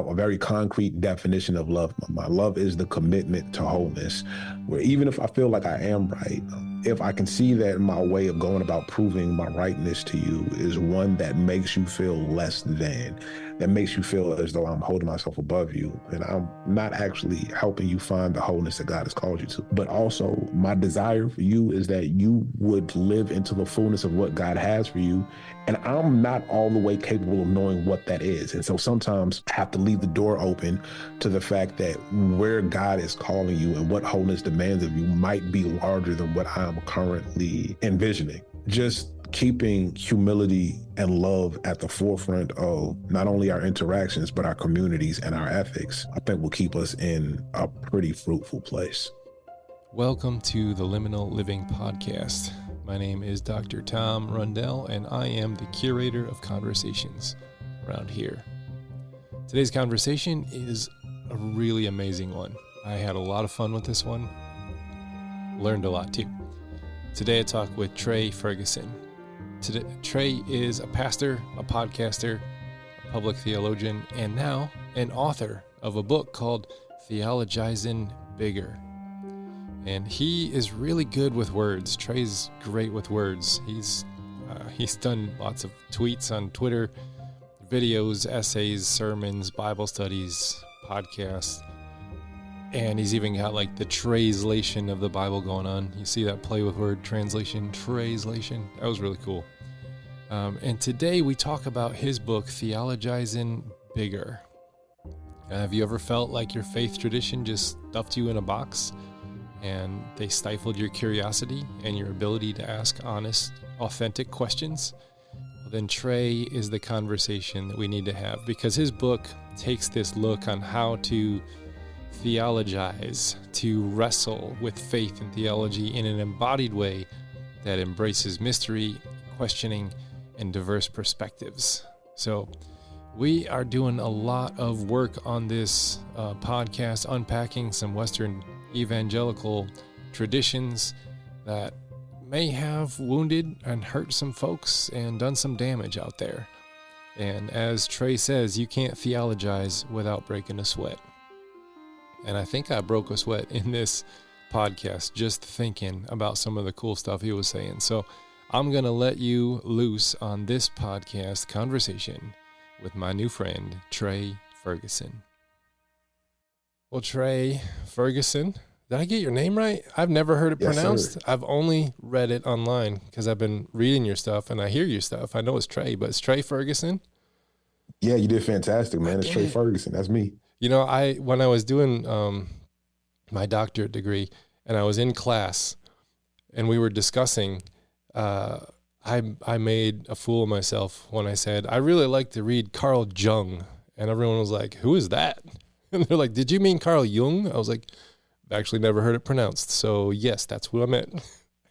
out a very concrete definition of love. My love is the commitment to wholeness, where even if I feel like I am right, if I can see that my way of going about proving my rightness to you is one that makes you feel less than, that makes you feel as though I'm holding myself above you, and I'm not actually helping you find the wholeness that God has called you to. But also, my desire for you is that you would live into the fullness of what God has for you, and I'm not all the way capable of knowing what that is. And so sometimes I have to leave the door open to the fact that where God is calling you and what wholeness demands of you might be larger than what I'm currently envisioning. Just keeping humility and love at the forefront of not only our interactions, but our communities and our ethics, I think will keep us in a pretty fruitful place. Welcome to the Liminal Living Podcast. My name is Dr. Tom Rundell, and I am the curator of conversations around here. Today's conversation is a really amazing one. I had a lot of fun with this one. Learned a lot too. Today I talk with Trey Ferguson. Trey is a pastor, a podcaster, a public theologian, and now an author of a book called Theologizin Bigger. And he is really good with words. Trey's great with words. He's done lots of tweets on Twitter, videos, essays, sermons, Bible studies, podcasts. And he's even got like the translation of the Bible going on. You see that play with word, translation, translation. That was really cool. And today we talk about his book, Theologizin Bigger. Have you ever felt like your faith tradition just stuffed you in a box and they stifled your curiosity and your ability to ask honest, authentic questions? Well, then Trey is the conversation that we need to have, because his book takes this look on how to theologize, to wrestle with faith and theology in an embodied way that embraces mystery, questioning, and diverse perspectives. So we are doing a lot of work on this podcast, unpacking some Western evangelical traditions that may have wounded and hurt some folks and done some damage out there. And as Trey says, you can't theologize without breaking a sweat. And I think I broke a sweat in this podcast just thinking about some of the cool stuff he was saying. So I'm going to let you loose on this podcast conversation with my new friend, Trey Ferguson. Well, Trey Ferguson, did I get your name right? I've never heard it pronounced. Sir. I've only read it online because I've been reading your stuff and I hear your stuff. I know it's Trey, but it's Trey Ferguson. Yeah, you did fantastic, man. It's Trey Ferguson. That's me. You know, when I was doing my doctorate degree and I was in class and we were discussing, I made a fool of myself when I said, I really like to read Carl Jung. And everyone was like, who is that? And they're like, did you mean Carl Jung? I was like, I've actually never heard it pronounced. So yes, that's who I meant.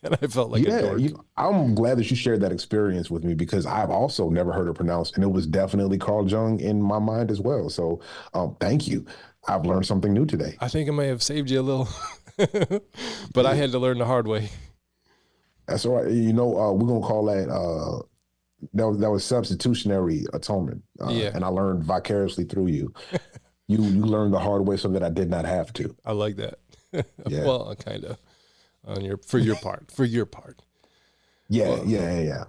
And I felt like a dork. I'm glad that you shared that experience with me, because I've also never heard it pronounced, and it was definitely Carl Jung in my mind as well. So thank you. I've learned something new today. I think I may have saved you a little, but I had to learn the hard way. That's all right. You know, we're going to call that, that was substitutionary atonement. And I learned vicariously through you. You learned the hard way so that I did not have to. I like that. Yeah. Well, kind of. For your part. Yeah, well, yeah.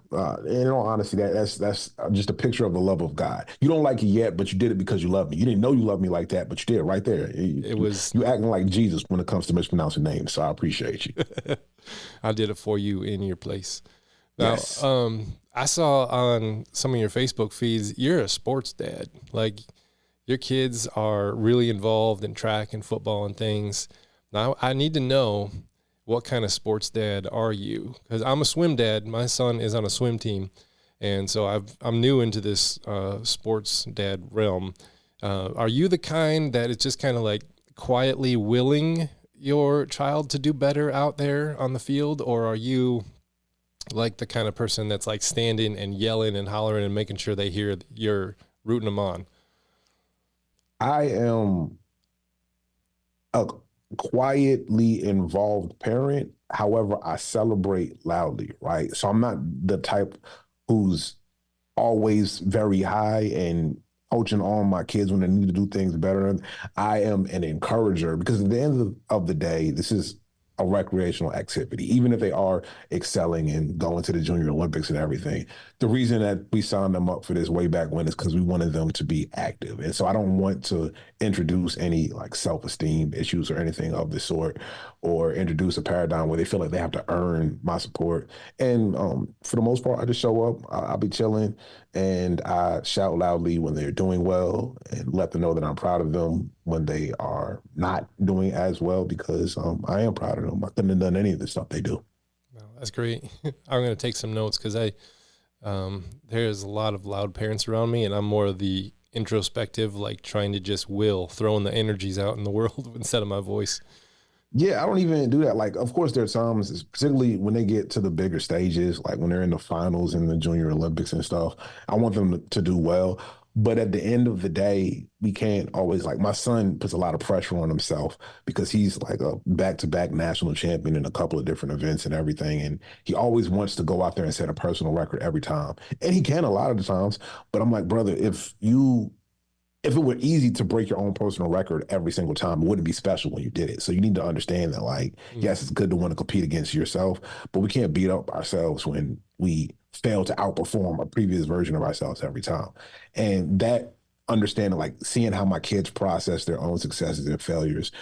In all honesty, that's just a picture of the love of God. You don't like it yet, but you did it because you love me. You didn't know you loved me like that, but you did right there. You acting like Jesus when it comes to mispronouncing names. So I appreciate you. I did it for you in your place. Now, yes. I saw on some of your Facebook feeds, you're a sports dad. Like, your kids are really involved in track and football and things. Now, I need to know, what kind of sports dad are you? Because I'm a swim dad. My son is on a swim team. And so I'm new into this sports dad realm. Are you the kind that is just kind of like quietly willing your child to do better out there on the field? Or are you like the kind of person that's like standing and yelling and hollering and making sure they hear you're rooting them on? I am a quietly involved parent. However, I celebrate loudly, right? So I'm not the type who's always very high and coaching on my kids when they need to do things better. I am an encourager because at the end of the day, this is a recreational activity. Even if they are excelling and going to the Junior Olympics and everything, the reason that we signed them up for this way back when is because we wanted them to be active. And so I don't want to introduce any like self-esteem issues or anything of the sort, or introduce a paradigm where they feel like they have to earn my support. And for the most part, I just show up, I'll be chilling, and I shout loudly when they're doing well and let them know that I'm proud of them when they are not doing as well, because I am proud of them. I couldn't have done any of the stuff they do. Well, that's great. I'm going to take some notes because there's a lot of loud parents around me, and I'm more of the introspective, like trying to just throwing the energies out in the world instead of my voice. Yeah, I don't even do that. Like, of course, there are times, particularly when they get to the bigger stages, like when they're in the finals in the Junior Olympics and stuff, I want them to do well. But at the end of the day, we can't always, like, my son puts a lot of pressure on himself because he's like a back-to-back national champion in a couple of different events and everything. And he always wants to go out there and set a personal record every time. And he can a lot of the times. But I'm like, brother, if it were easy to break your own personal record every single time, it wouldn't be special when you did it. So you need to understand that, like, yes, it's good to want to compete against yourself, but we can't beat up ourselves when we fail to outperform a previous version of ourselves every time. And that understanding, like seeing how my kids process their own successes and failures,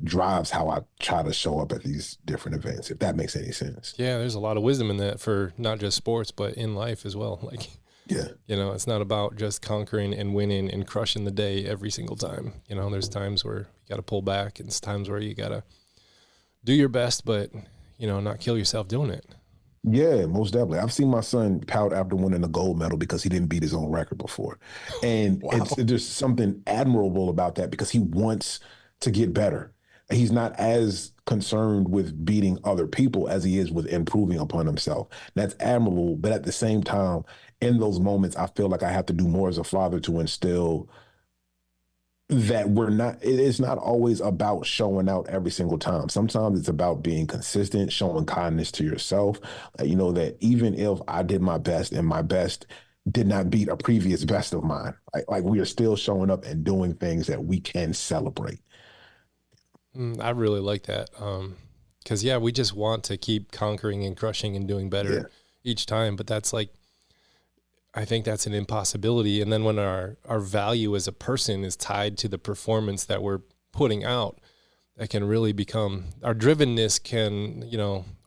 drives how I try to show up at these different events, if that makes any sense. Yeah, there's a lot of wisdom in that for not just sports, but in life as well. Like, yeah, it's not about just conquering and winning and crushing the day every single time. There's times where you got to pull back, and it's times where you got to do your best, but, not kill yourself doing it. Yeah, most definitely. I've seen my son pout after winning a gold medal because he didn't beat his own record before. And Wow. there's something admirable about that because he wants to get better. He's not as concerned with beating other people as he is with improving upon himself. That's admirable. But at the same time, in those moments, I feel like I have to do more as a father to instill that it's not always about showing out every single time. Sometimes it's about being consistent, showing kindness to yourself. That even if I did my best and my best did not beat a previous best of mine, like we are still showing up and doing things that we can celebrate. I really like that. Because, we just want to keep conquering and crushing and doing better each time. But that's I think that's an impossibility. And then when our value as a person is tied to the performance that we're putting out, that can really become, our drivenness can,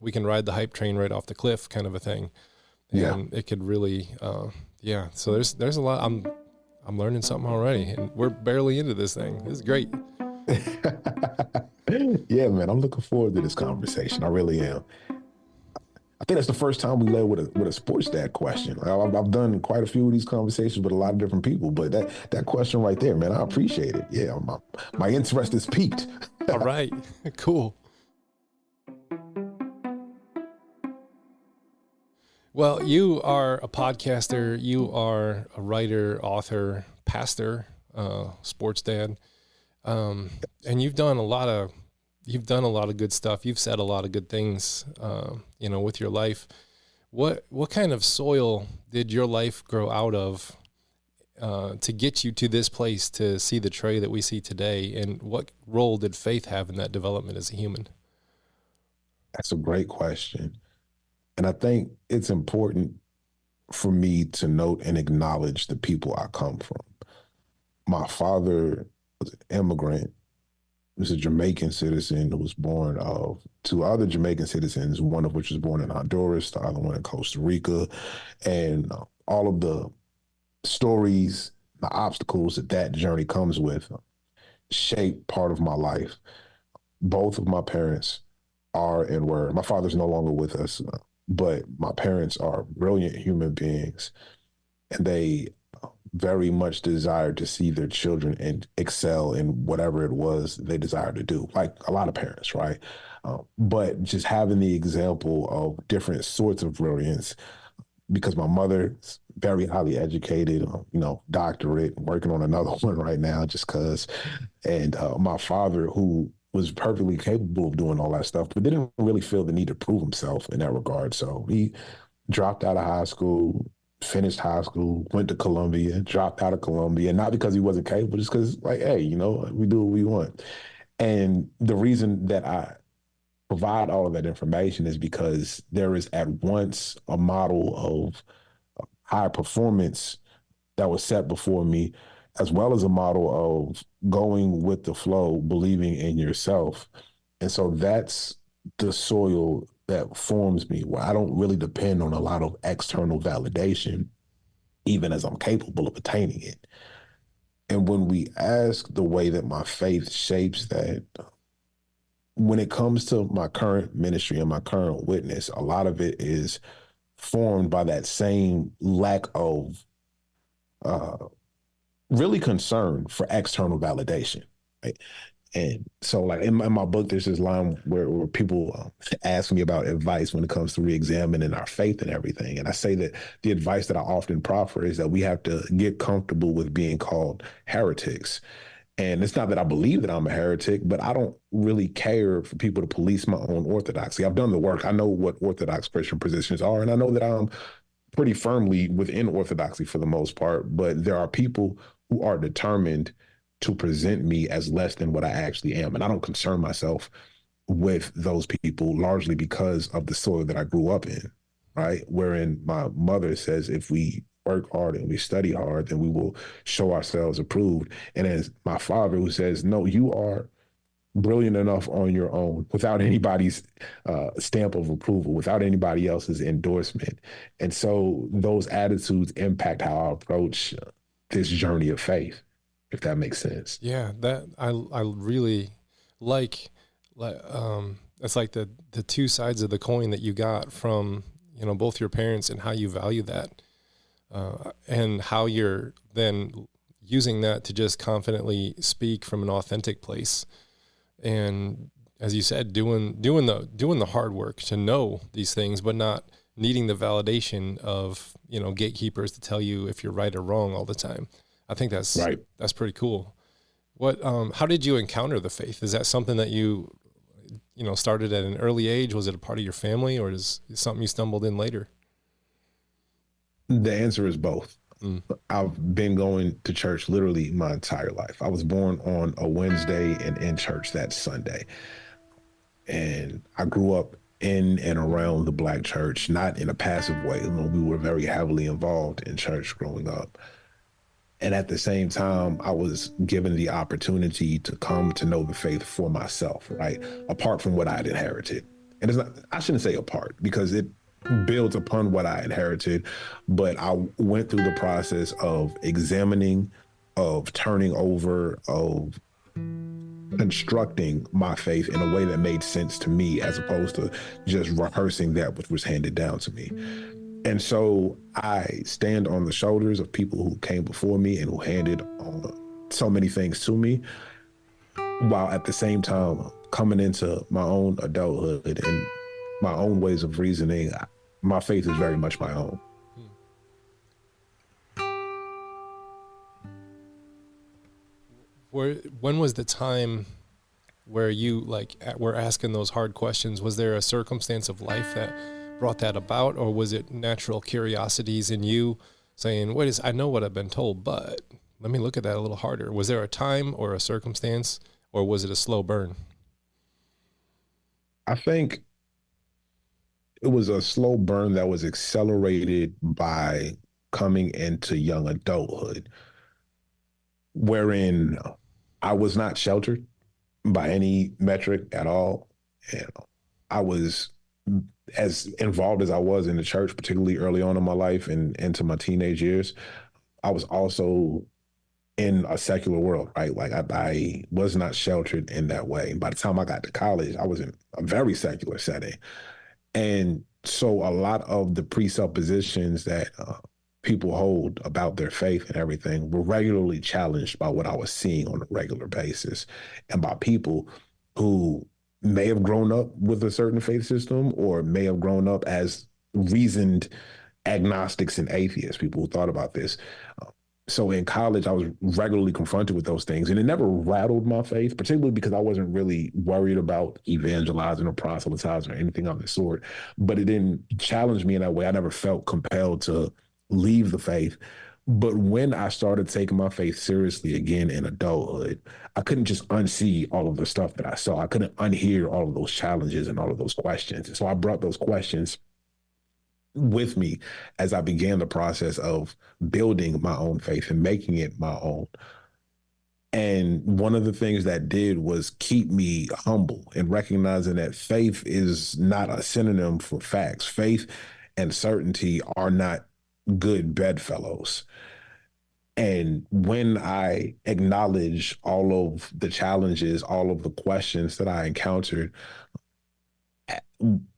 we can ride the hype train right off the cliff kind of a thing. And it could really, So there's a lot. I'm learning something already, and we're barely into this thing. This is great. Yeah, man, I'm looking forward to this conversation. I really am. I think that's the first time we led with a sports dad question. I've done quite a few of these conversations with a lot of different people, but that question right there, man, I appreciate it. Yeah, my interest is piqued. All right, cool. Well, you are a podcaster, you are a writer, author, pastor, sports dad, and you've done a lot of good stuff. You've said a lot of good things, with your life. What kind of soil did your life grow out of to get you to this place, to see the Trey that we see today? And what role did faith have in that development as a human? That's a great question. And I think it's important for me to note and acknowledge the people I come from. My father was an immigrant. He was a Jamaican citizen who was born of two other Jamaican citizens, one of which was born in Honduras, the other one in Costa Rica. And all of the stories, the obstacles that journey comes with shape part of my life. Both of my parents are and were, my father's no longer with us, but my parents are brilliant human beings, and they very much desired to see their children and excel in whatever it was they desired to do, like a lot of parents, right? But just having the example of different sorts of brilliance, because my mother's very highly educated, doctorate, working on another one right now just because, and my father, who was perfectly capable of doing all that stuff, but didn't really feel the need to prove himself in that regard. So he dropped out of high school, finished high school, went to Columbia, dropped out of Columbia, not because he wasn't capable, just because, like, hey, we do what we want. And the reason that I provide all of that information is because there is at once a model of high performance that was set before me, as well as a model of going with the flow, believing in yourself. And so that's the soil that forms me, where I don't really depend on a lot of external validation, even as I'm capable of attaining it. And when we ask the way that my faith shapes that, when it comes to my current ministry and my current witness, a lot of it is formed by that same lack of really concern for external validation. Right? And so, like in my book, there's this line where people ask me about advice when it comes to re-examining our faith and everything. And I say that the advice that I often proffer is that we have to get comfortable with being called heretics. And it's not that I believe that I'm a heretic, but I don't really care for people to police my own orthodoxy. I've done the work. I know what Orthodox Christian positions are, and I know that I'm pretty firmly within orthodoxy for the most part. But there are people who are determined to present me as less than what I actually am. And I don't concern myself with those people largely because of the soil that I grew up in, right? Wherein my mother says, if we work hard and we study hard, then we will show ourselves approved. And as my father, who says, no, you are brilliant enough on your own without anybody's stamp of approval, without anybody else's endorsement. And so those attitudes impact how I approach this journey of faith, if that makes sense. Yeah, that I really like it's like the two sides of the coin that you got from, both your parents and how you value that, and how you're then using that to just confidently speak from an authentic place. And as you said, doing the hard work to know these things, but not needing the validation of, gatekeepers to tell you if you're right or wrong all the time. I think that's right. That's pretty cool. How did you encounter the faith? Is that something that you started at an early age? Was it a part of your family, or is it something you stumbled in later? The answer is both. I've been going to church literally my entire life. I was born on a Wednesday and in church that Sunday. And I grew up in and around the Black church, not in a passive way. We were very heavily involved in church growing up. And at the same time, I was given the opportunity to come to know the faith for myself, right? Apart from what I had inherited. And it's not, I shouldn't say apart, because it builds upon what I inherited, but I went through the process of examining, of turning over, of constructing my faith in a way that made sense to me, as opposed to just rehearsing that which was handed down to me. And so I stand on the shoulders of people who came before me and who handed so many things to me, while at the same time coming into my own adulthood and my own ways of reasoning. My faith is very much my own. When was the time where you were asking those hard questions? Was there a circumstance of life that brought that about, or was it natural curiosities in you saying, I know what I've been told, but let me look at that a little harder? Was there a time or a circumstance, or was it a slow burn? I think it was a slow burn that was accelerated by coming into young adulthood, wherein I was not sheltered by any metric at all. And I was as involved as I was in the church, particularly early on in my life and into my teenage years. I was also in a secular world, right? Like I was not sheltered in that way. And by the time I got to college, I was in a very secular setting. And so a lot of the presuppositions that people hold about their faith and everything were regularly challenged by what I was seeing on a regular basis, and by people who may have grown up with a certain faith system or may have grown up as reasoned agnostics and atheists, people who thought about this. So in college, I was regularly confronted with those things, and it never rattled my faith, particularly because I wasn't really worried about evangelizing or proselytizing or anything of the sort, but it didn't challenge me in that way. I never felt compelled to leave the faith. But when I started taking my faith seriously again in adulthood, I couldn't just unsee all of the stuff that I saw. I couldn't unhear all of those challenges and all of those questions. And so I brought those questions with me as I began the process of building my own faith and making it my own. And one of the things that did was keep me humble and recognizing that faith is not a synonym for facts. Faith and certainty are not good bedfellows. And when I acknowledge all of the challenges, all of the questions that I encountered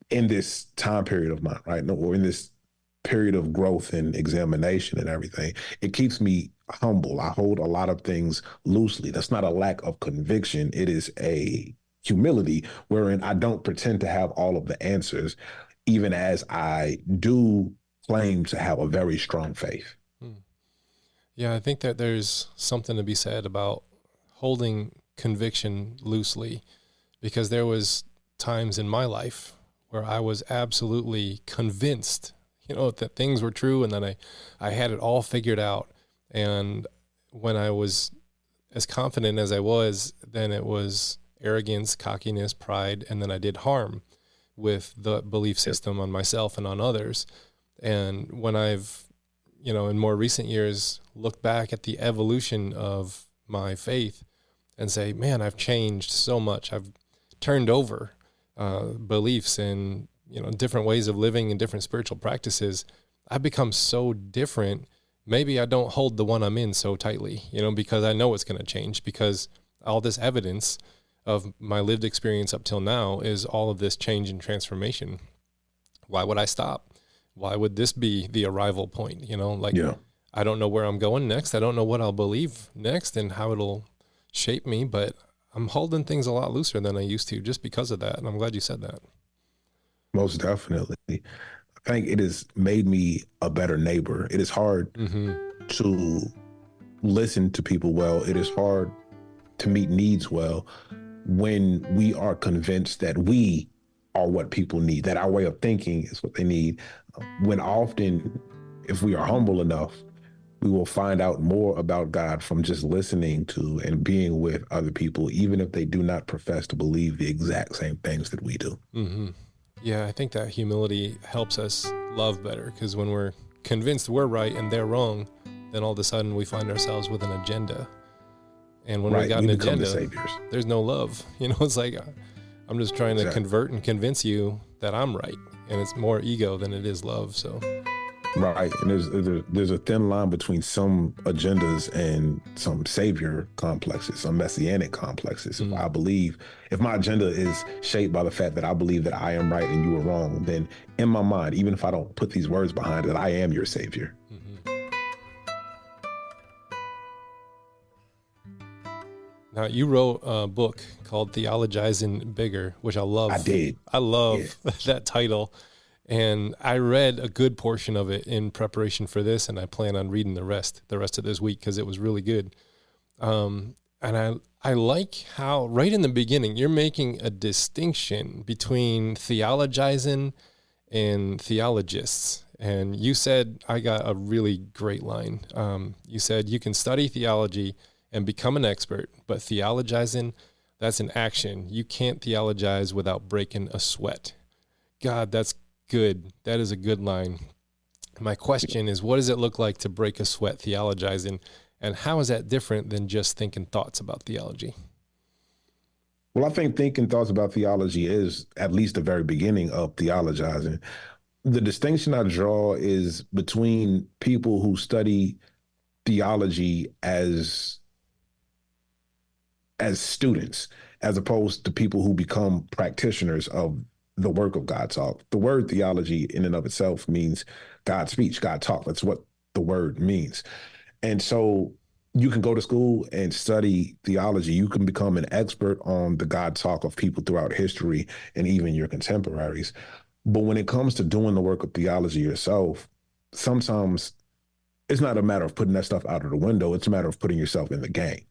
in this time period of mine, right, or in this period of growth and examination and everything, it keeps me humble. I hold a lot of things loosely. That's not a lack of conviction. It is a humility wherein I don't pretend to have all of the answers, even as I do claim to have a very strong faith. Yeah, I think that there's something to be said about holding conviction loosely, because there was times in my life where I was absolutely convinced, that things were true and that I had it all figured out. And when I was as confident as I was, then it was arrogance, cockiness, pride, and then I did harm with the belief system on myself and on others. And when I've, in more recent years, looked back at the evolution of my faith and say, man, I've changed so much. I've turned over beliefs and, different ways of living and different spiritual practices. I've become so different. Maybe I don't hold the one I'm in so tightly, because I know it's going to change, because all this evidence of my lived experience up till now is all of this change and transformation. Why would I stop? Why would this be the arrival point? I don't know where I'm going next. I don't know what I'll believe next and how it'll shape me, but I'm holding things a lot looser than I used to just because of that. And I'm glad you said that. Most definitely. I think it has made me a better neighbor. It is hard to listen to people well. It is hard to meet needs well when we are convinced that we are what people need, that our way of thinking is what they need. When often, if we are humble enough, we will find out more about God from just listening to and being with other people, even if they do not profess to believe the exact same things that we do. Mm-hmm. Yeah, I think that humility helps us love better, because when we're convinced we're right and they're wrong, then all of a sudden we find ourselves with an agenda. And when we got an agenda, there's no love. It's like, I'm just trying to convert and convince you that I'm right. And it's more ego than it is love. So, right. And there's a thin line between some agendas and some savior complexes, some messianic complexes. If my agenda is shaped by the fact that I believe that I am right and you are wrong, then in my mind, even if I don't put these words behind it, I am your savior. Now, you wrote a book called Theologizin Bigger, which I love. I did. I love that title. And I read a good portion of it in preparation for this, and I plan on reading the rest of this week because it was really good. And I like how right in the beginning, you're making a distinction between theologizing and theologists. And you said, I got a really great line. You said, you can study theology and become an expert, but theologizing, that's an action. You can't theologize without breaking a sweat. God, that's good. That is a good line. My question is, what does it look like to break a sweat theologizing, and how is that different than just thinking thoughts about theology? Well, I think thinking thoughts about theology is at least the very beginning of theologizing. The distinction I draw is between people who study theology as students, as opposed to people who become practitioners of the work of God talk. The word theology in and of itself means God speech, God talk. That's what the word means. And so you can go to school and study theology. You can become an expert on the God talk of people throughout history and even your contemporaries. But when it comes to doing the work of theology yourself, sometimes it's not a matter of putting that stuff out of the window. It's a matter of putting yourself in the game.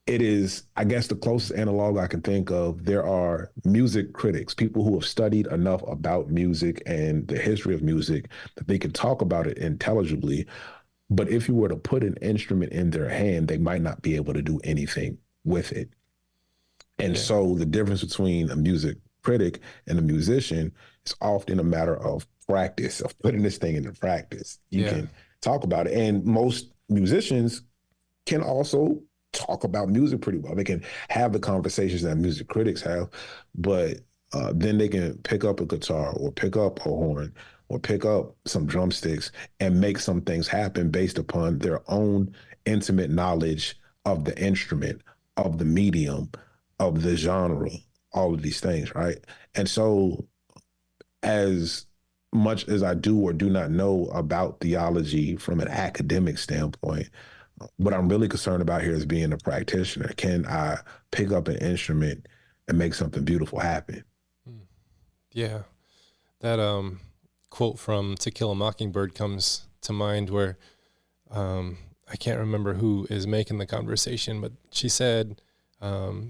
it is, I guess, the closest analog I can think of. There are music critics, people who have studied enough about music and the history of music that they can talk about it intelligibly. But if you were to put an instrument in their hand, they might not be able to do anything with it. And so the difference between a music critic and a musician is often a matter of practice, of putting this thing into practice. You can talk about it. And most musicians can also talk about music pretty well. They can have the conversations that music critics have, but then they can pick up a guitar or pick up a horn or pick up some drumsticks and make some things happen based upon their own intimate knowledge of the instrument, of the medium, of the genre, all of these things, right? And so as much as I do or do not know about theology from an academic standpoint, what I'm really concerned about here is being a practitioner. Can I pick up an instrument and make something beautiful happen? Yeah. That quote from To Kill a Mockingbird comes to mind where I can't remember who is making the conversation, but she said,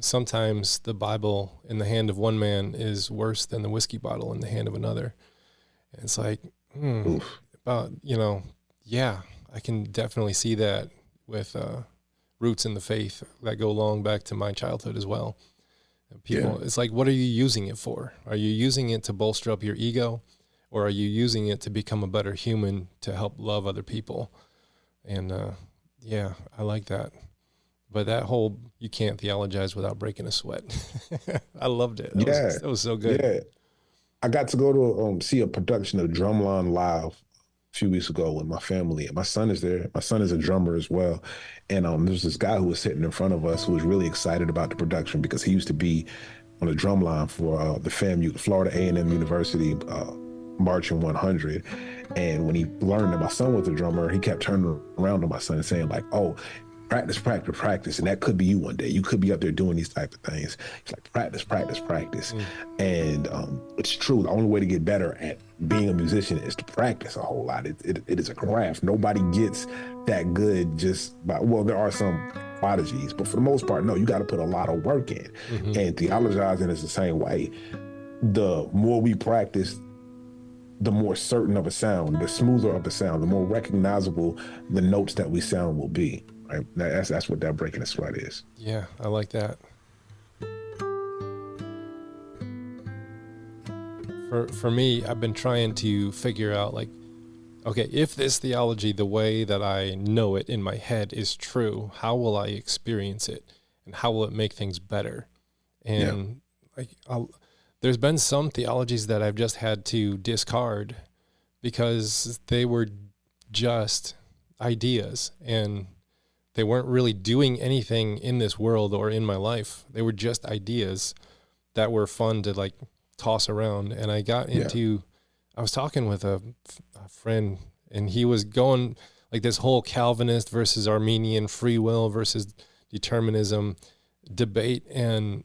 sometimes the Bible in the hand of one man is worse than the whiskey bottle in the hand of another. And it's like, I can definitely see that with roots in the faith that go long back to my childhood as well. People, it's like, what are you using it for? Are you using it to bolster up your ego, or are you using it to become a better human to help love other people? And I like that. But that whole, you can't theologize without breaking a sweat. I loved it. That was so good. Yeah. I got to go to see a production of Drumline Live a few weeks ago with my family. And my son is there. My son is a drummer as well. And there's this guy who was sitting in front of us who was really excited about the production because he used to be on the drum line for the Florida A&M University Marching 100. And when he learned that my son was a drummer, he kept turning around to my son and saying like, oh, practice, practice, practice. And that could be you one day. You could be up there doing these type of things. It's like practice, practice, practice. And it's true. The only way to get better at being a musician is to practice a whole lot. It is a craft. Nobody gets that good just by, well, there are some prodigies, but for the most part, no, you got to put a lot of work in. And theologizing is the same way. The more we practice, the more certain of a sound, the smoother of the sound, the more recognizable the notes that we sound will be. Right? That's what that breaking a sweat is. Yeah, I like that. For me, I've been trying to figure out like, okay, if this theology, the way that I know it in my head is true, how will I experience it? And how will it make things better? And there's been some theologies that I've just had to discard because they were just ideas and they weren't really doing anything in this world or in my life. They were just ideas that were fun to like toss around. And I got into, I was talking with a friend and he was going like this whole Calvinist versus Arminian free will versus determinism debate. And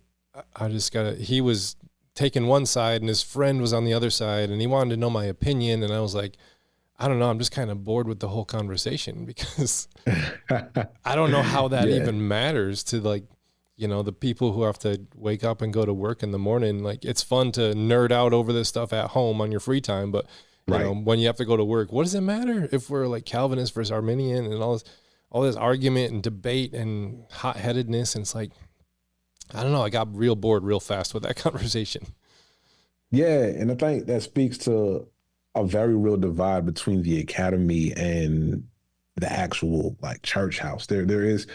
he was taking one side and his friend was on the other side and he wanted to know my opinion. And I was like, I don't know. I'm just kind of bored with the whole conversation because I don't know how that even matters to like, you know, the people who have to wake up and go to work in the morning. Like it's fun to nerd out over this stuff at home on your free time. But you know, when you have to go to work, what does it matter if we're like Calvinist versus Arminian and all this argument and debate and hot-headedness? And it's like, I don't know. I got real bored real fast with that conversation. Yeah. And I think that speaks to a very real divide between the academy and the actual like church house. There's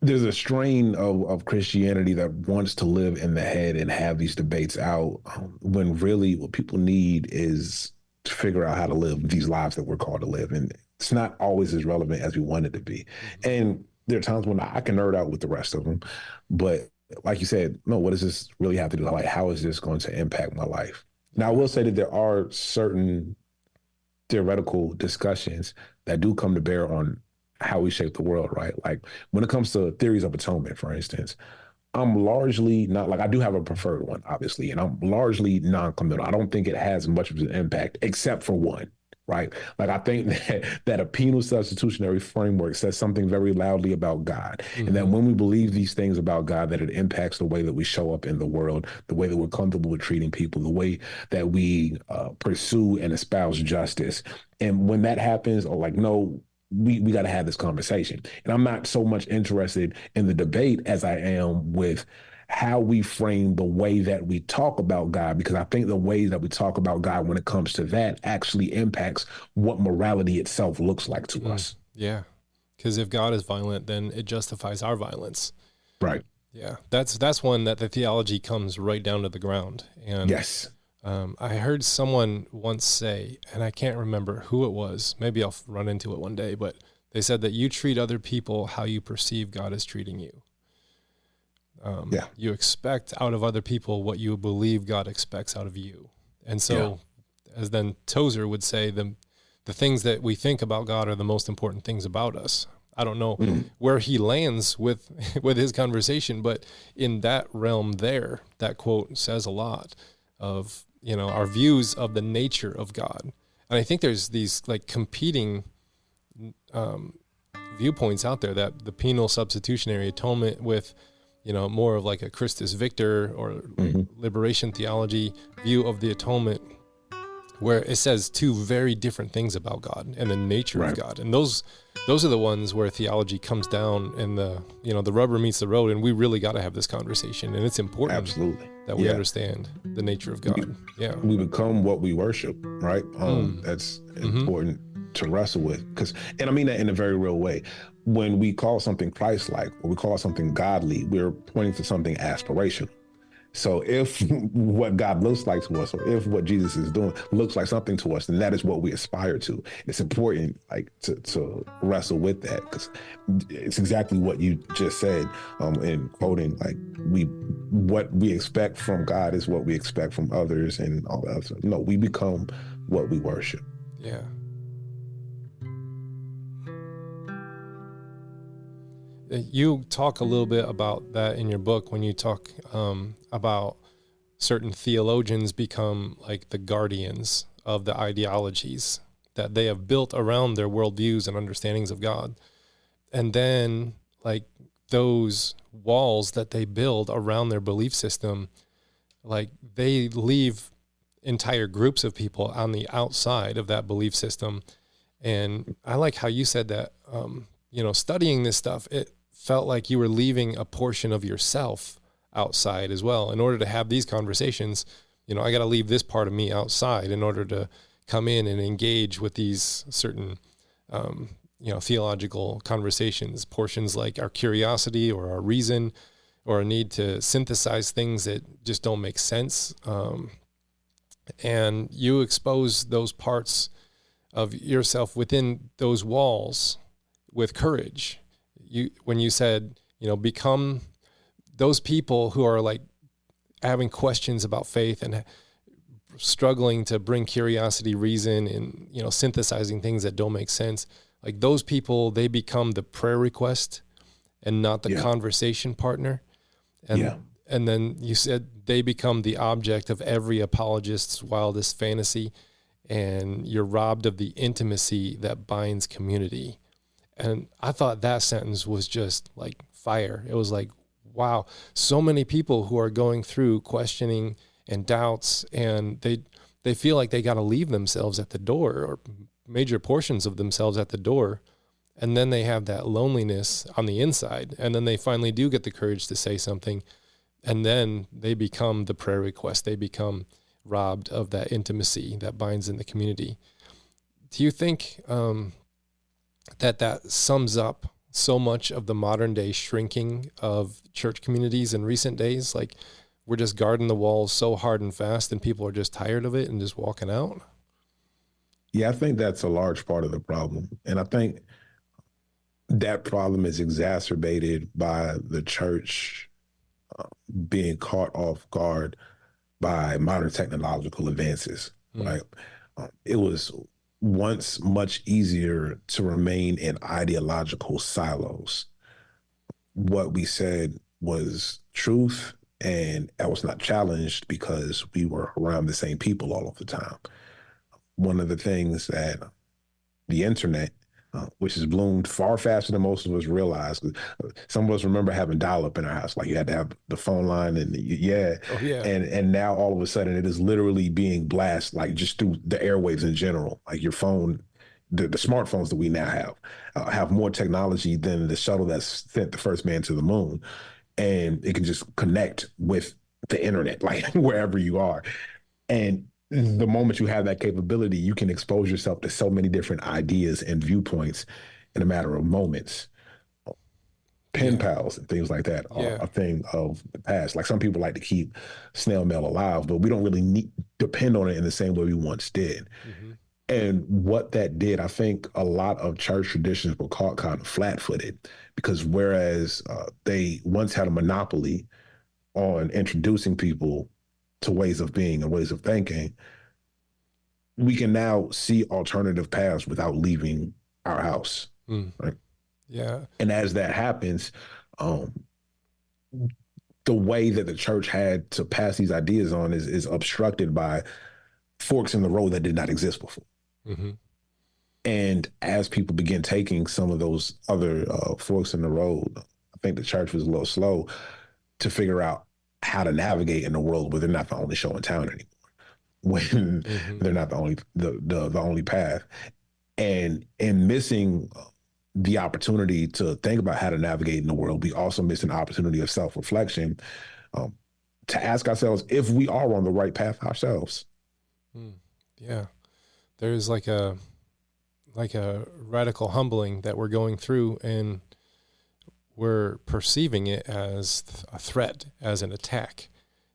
a strain of Christianity that wants to live in the head and have these debates out when really what people need is to figure out how to live these lives that we're called to live. And it's not always as relevant as we want it to be. And there are times when I can nerd out with the rest of them, but like you said, no, what does this really have to do? Like, how is this going to impact my life? Now, I will say that there are certain theoretical discussions that do come to bear on how we shape the world, right? Like when it comes to theories of atonement, for instance, I'm largely not like, I do have a preferred one, obviously, and I'm largely non-committal. I don't think it has much of an impact except for one. right? Like I think that a penal substitutionary framework says something very loudly about God, and that when we believe these things about God, that it impacts the way that we show up in the world, the way that we're comfortable with treating people, the way that we pursue and espouse justice. And when that happens, or like, no, we got to have this conversation. And I'm not so much interested in the debate as I am with how we frame the way that we talk about God, because I think the way that we talk about God when it comes to that actually impacts what morality itself looks like to us. Yeah. Because if God is violent, then it justifies our violence. Right. Yeah. That's one that the theology comes right down to the ground. And yes. I heard someone once say, and I can't remember who it was, maybe I'll run into it one day, but they said that you treat other people how you perceive God is treating you. You expect out of other people what you believe God expects out of you. And so, as then Tozer would say, the things that we think about God are the most important things about us. I don't know where he lands with his conversation, but in that realm there, that quote says a lot of, our views of the nature of God. And I think there's these like competing viewpoints out there, that the penal substitutionary atonement with more of like a Christus Victor or liberation theology view of the atonement, where it says two very different things about God and the nature of God. And those are the ones where theology comes down and the rubber meets the road, and we really got to have this conversation. And it's important that we understand the nature of God. We become what we worship, right? That's important to wrestle with, and I mean that in a very real way. When we call something Christ-like, or we call something godly, we're pointing to something aspirational. So if what God looks like to us, or if what Jesus is doing looks like something to us, then that is what we aspire to. It's important, like, to wrestle with that, because it's exactly what you just said in quoting, like, what we expect from God is what we expect from others, and all that stuff. No, we become what we worship. Yeah. You talk a little bit about that in your book when you talk about certain theologians become like the guardians of the ideologies that they have built around their worldviews and understandings of God. And then like those walls that they build around their belief system, like they leave entire groups of people on the outside of that belief system. And I like how you said that, studying this stuff, it felt like you were leaving a portion of yourself outside as well. In order to have these conversations, I got to leave this part of me outside in order to come in and engage with these certain, theological conversations, portions like our curiosity or our reason or a need to synthesize things that just don't make sense. And you expose those parts of yourself within those walls with courage. When you said, become those people who are like having questions about faith and struggling to bring curiosity, reason, and, synthesizing things that don't make sense. Like those people, they become the prayer request and not the conversation partner. And then you said they become the object of every apologist's wildest fantasy, and you're robbed of the intimacy that binds community. And I thought that sentence was just like fire. It was like, wow, so many people who are going through questioning and doubts, and they feel like they got to leave themselves at the door, or major portions of themselves at the door. And then they have that loneliness on the inside. And then they finally do get the courage to say something. And then they become the prayer request. They become robbed of that intimacy that binds in the community. Do you think that sums up so much of the modern day shrinking of church communities in recent days? Like we're just guarding the walls so hard and fast, and people are just tired of it and just walking out? Yeah, I think that's a large part of the problem. And I think that problem is exacerbated by the church being caught off guard by modern technological advances, right? It was once much easier to remain in ideological silos. What we said was truth, and that was not challenged because we were around the same people all of the time. one of the things that the internet, which has bloomed far faster than most of us realize. Some of us remember having dial-up in our house, like you had to have the phone line, and and now all of a sudden it is literally being blasted, like just through the airwaves in general. Like your phone, the smartphones that we now have more technology than the shuttle that sent the first man to the moon, and it can just connect with the internet, like wherever you are. And the moment you have that capability, you can expose yourself to so many different ideas and viewpoints in a matter of moments. Pen pals and things like that are a thing of the past. Like some people like to keep snail mail alive, but we don't really depend on it in the same way we once did. Mm-hmm. And what that did, I think a lot of church traditions were caught kind of flat-footed, because whereas they once had a monopoly on introducing people to ways of being and ways of thinking, we can now see alternative paths without leaving our house. Right? Yeah. And as that happens, the way that the church had to pass these ideas on is obstructed by forks in the road that did not exist before. Mm-hmm. And as people begin taking some of those other forks in the road, I think the church was a little slow to figure out how to navigate in a world where they're not the only show in town anymore, when they're not the only path. And in missing the opportunity to think about how to navigate in the world, we also miss an opportunity of self-reflection, to ask ourselves if we are on the right path ourselves. Yeah. There's like a radical humbling that we're going through, and we're perceiving it as a threat, as an attack,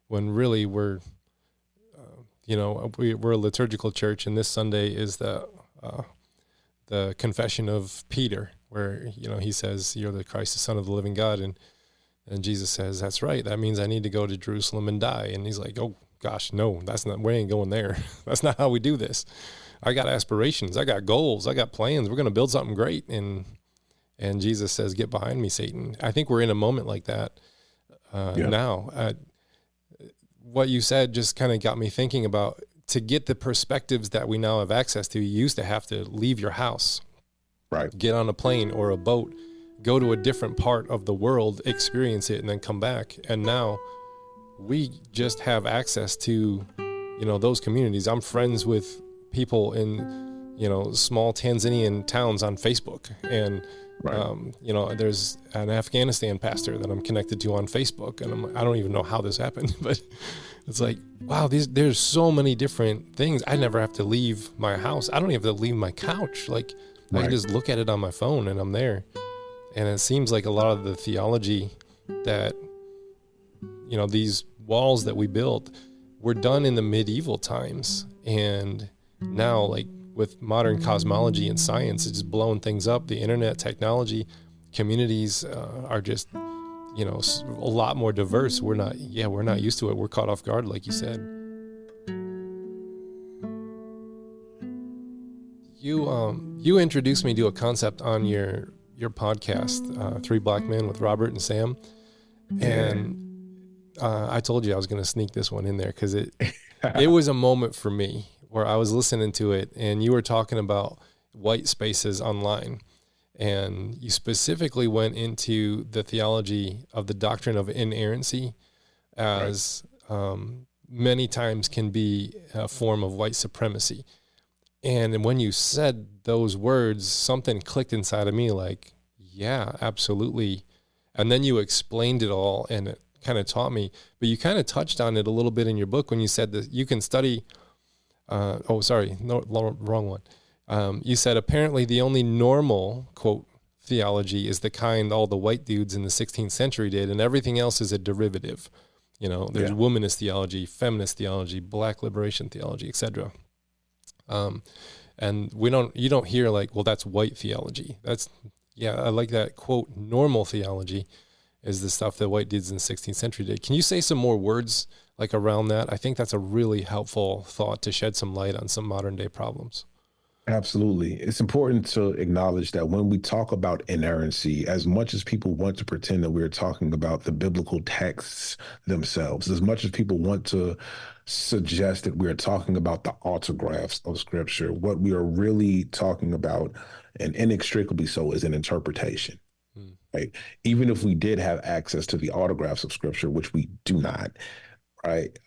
when really we're a liturgical church, and this Sunday is the confession of Peter, where, he says, "You're the Christ, the Son of the living God." And Jesus says, "That's right. That means I need to go to Jerusalem and die." And he's like, "Oh gosh, no, we ain't going there. That's not how we do this. I got aspirations. I got goals. I got plans. We're going to build something great." And Jesus says, "Get behind me, Satan." I think we're in a moment like that now. What you said just kind of got me thinking about, to get the perspectives that we now have access to, you used to have to leave your house, right? Get on a plane or a boat, go to a different part of the world, experience it, and then come back. And now we just have access to, those communities. I'm friends with people in, small Tanzanian towns on Facebook. And, there's an Afghanistan pastor that I'm connected to on Facebook. And I don't even know how this happened, but it's like, wow, there's so many different things. I never have to leave my house. I don't even have to leave my couch. Like, I can just look at it on my phone and I'm there. And it seems like a lot of the theology that, these walls that we built were done in the medieval times. And now, like, with modern cosmology and science, it's just blowing things up. The internet, technology, communities are just, a lot more diverse. We're not used to it. We're caught off guard, like you said. You introduced me to a concept on your podcast, Three Black Men with Robert and Sam. And I told you I was going to sneak this one in there because it was a moment for me where I was listening to it, and you were talking about white spaces online. And you specifically went into the theology of the doctrine of inerrancy as many times can be a form of white supremacy. And when you said those words, something clicked inside of me like, yeah, absolutely. And then you explained it all, and it kind of taught me. But you kind of touched on it a little bit in your book when you said that you can study wrong one. You said apparently the only normal, quote, theology is the kind all the white dudes in the 16th century did, and everything else is a derivative. There's womanist theology, feminist theology, black liberation theology, etc. And you don't hear like, well, that's white theology. I like that, quote, normal theology is the stuff that white dudes in the 16th century did. Can you say some more words like around that? I think that's a really helpful thought to shed some light on some modern day problems. Absolutely. It's important to acknowledge that when we talk about inerrancy, as much as people want to pretend that we're talking about the biblical texts themselves, as much as people want to suggest that we're talking about the autographs of Scripture. What we are really talking about, and inextricably so, is an interpretation. Right? Even if we did have access to the autographs of Scripture, which we do not, right?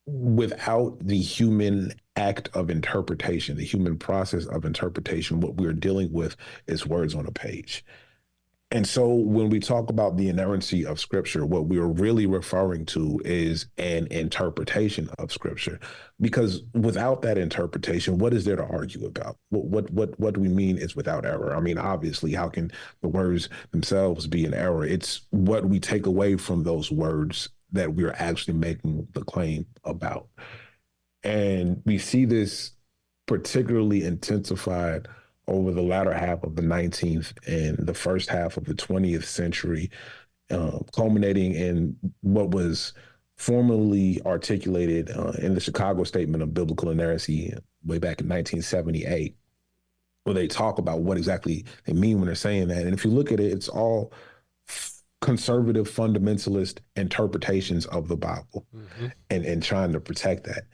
Without the human act of interpretation, the human process of interpretation, what we're dealing with is words on a page. And so when we talk about the inerrancy of Scripture, what we're really referring to is an interpretation of Scripture. Because without that interpretation, what is there to argue about? What do we mean is without error? I mean, obviously, how can the words themselves be an error? It's what we take away from those words that we're actually making the claim about. And we see this particularly intensified over the latter half of the 19th and the first half of the 20th century, culminating in what was formally articulated in the Chicago Statement of Biblical Inerrancy way back in 1978, where they talk about what exactly they mean when they're saying that. And if you look at it, it's all conservative fundamentalist interpretations of the Bible, and trying to protect that.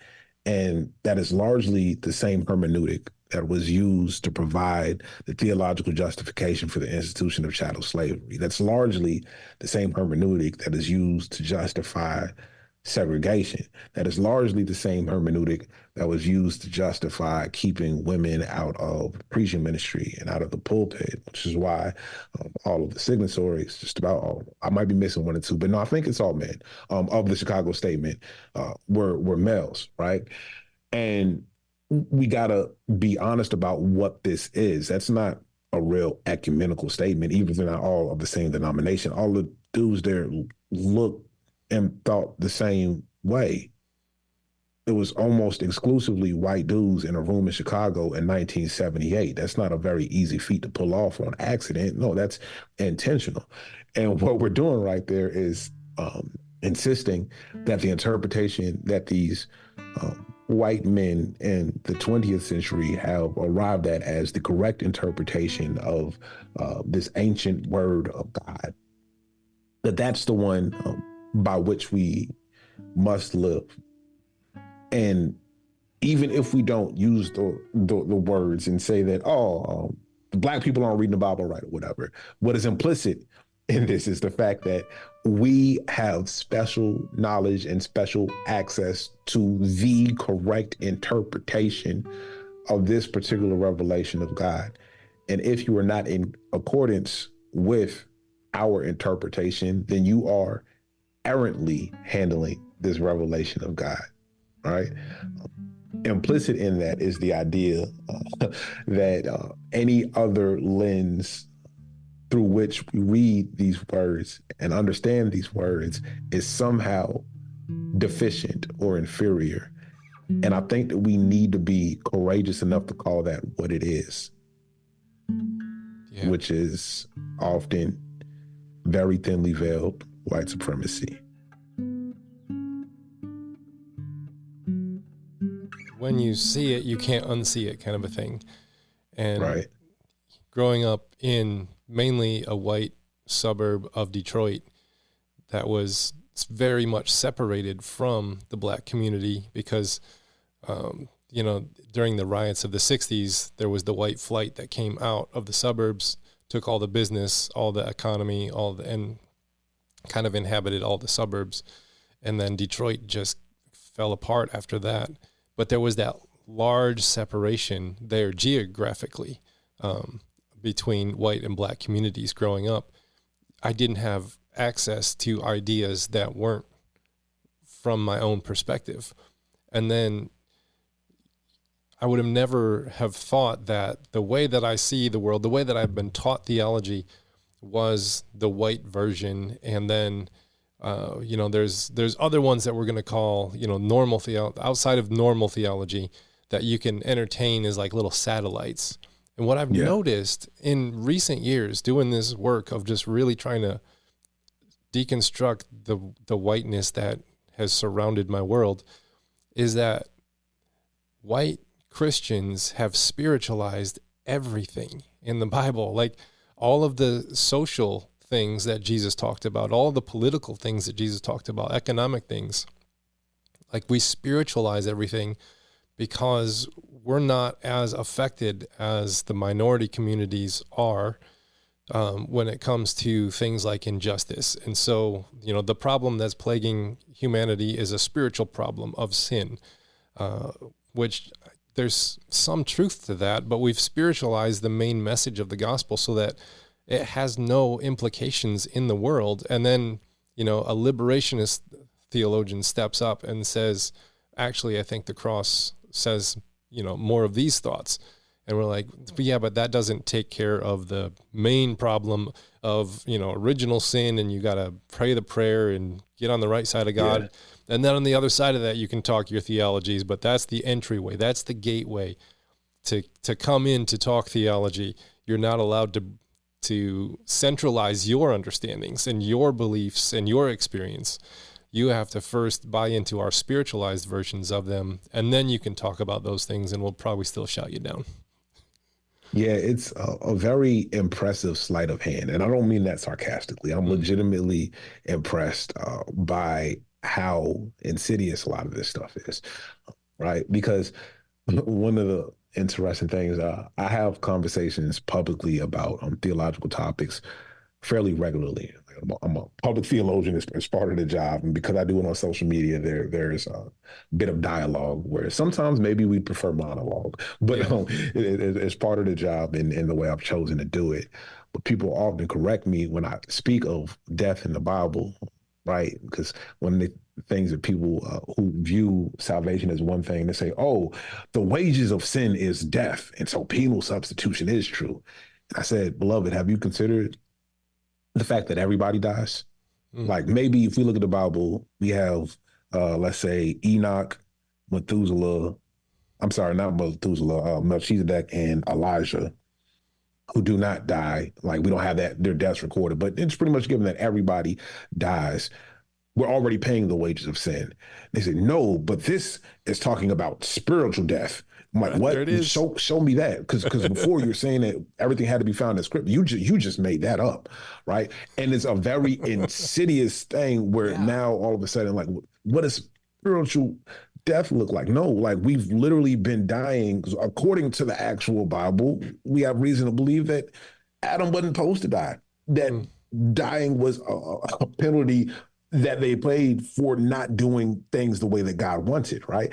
And that is largely the same hermeneutic that was used to provide the theological justification for the institution of chattel slavery. That's largely the same hermeneutic that is used to justify segregation. That is largely the same hermeneutic that was used to justify keeping women out of preaching ministry and out of the pulpit, which is why all of the signatories, just about all, I might be missing one or two, but no, I think it's all men, of the Chicago Statement were males, right? And we got to be honest about what this is. That's not a real ecumenical statement, even if they're not all of the same denomination. All the dudes there look and thought the same way. It was almost exclusively white dudes in a room in Chicago in 1978. That's not a very easy feat to pull off on accident. No, that's intentional. And what we're doing right there is insisting that the interpretation that these white men in the 20th century have arrived at as the correct interpretation of this ancient word of God, that's the one by which we must live. And even if we don't use the words and say that, Black people aren't reading the Bible right or whatever, what is implicit in this is the fact that we have special knowledge and special access to the correct interpretation of this particular revelation of God. And if you are not in accordance with our interpretation, then you are errantly handling this revelation of God, right? Implicit in that is the idea that any other lens through which we read these words and understand these words is somehow deficient or inferior. And I think that we need to be courageous enough to call that what it is, which is often very thinly veiled white supremacy. When you see it, you can't unsee it, kind of a thing. And right. Growing up in mainly a white suburb of Detroit that was very much separated from the Black community because, during the riots of the 60s, there was the white flight that came out of the suburbs, took all the business, all the economy, and kind of inhabited all the suburbs. And then Detroit just fell apart after that. But there was that large separation there geographically between white and Black communities growing up. I didn't have access to ideas that weren't from my own perspective. And then I would have never have thought that the way that I see the world, the way that I've been taught theology was the white version. And then there's other ones that we're going to call, normal outside of normal theology that you can entertain as like little satellites. And what I've noticed in recent years doing this work of just really trying to deconstruct the whiteness that has surrounded my world is that white Christians have spiritualized everything in the Bible, like all of the social things that Jesus talked about, all the political things that Jesus talked about, economic things. Like, we spiritualize everything because we're not as affected as the minority communities are when it comes to things like injustice. And so, the problem that's plaguing humanity is a spiritual problem of sin, which there's some truth to that, but we've spiritualized the main message of the gospel so that it has no implications in the world. And then, a liberationist theologian steps up and says, actually, I think the cross says, more of these thoughts. And we're like, yeah, but that doesn't take care of the main problem of, original sin, and you got to pray the prayer and get on the right side of God. Yeah. And then on the other side of that, you can talk your theologies, but that's the entryway. That's the gateway to come in to talk theology. You're not allowed to centralize your understandings and your beliefs and your experience. You have to first buy into our spiritualized versions of them, and then you can talk about those things, and we'll probably still shout you down. Yeah, it's a very impressive sleight of hand. And I don't mean that sarcastically. I'm legitimately impressed by how insidious a lot of this stuff is, right? Because one of the interesting things, I have conversations publicly about theological topics fairly regularly. I'm a public theologian as part of the job, and because I do it on social media, there's a bit of dialogue where sometimes maybe we prefer monologue, but it's part of the job in the way I've chosen to do it. But people often correct me when I speak of death in the Bible, right? Because one of the things that people who view salvation as one thing, they say, oh, the wages of sin is death, and so penal substitution is true. And I said, beloved, have you considered the fact that everybody dies? Like, maybe if we look at the Bible, we have, let's say, Enoch, Methuselah, Melchizedek and Elijah, who do not die. Like, we don't have their deaths recorded, but it's pretty much given that everybody dies. We're already paying the wages of sin. They say, no, but this is talking about spiritual death. I'm like, what? There it is. Show me that. Because before you're saying that everything had to be found in scripture, you just made that up, right? And it's a very insidious thing where now all of a sudden, like, what does spiritual death look like? No, like, we've literally been dying. According to the actual Bible, we have reason to believe that Adam wasn't supposed to die. That dying was a penalty that they paid for not doing things the way that God wanted, right?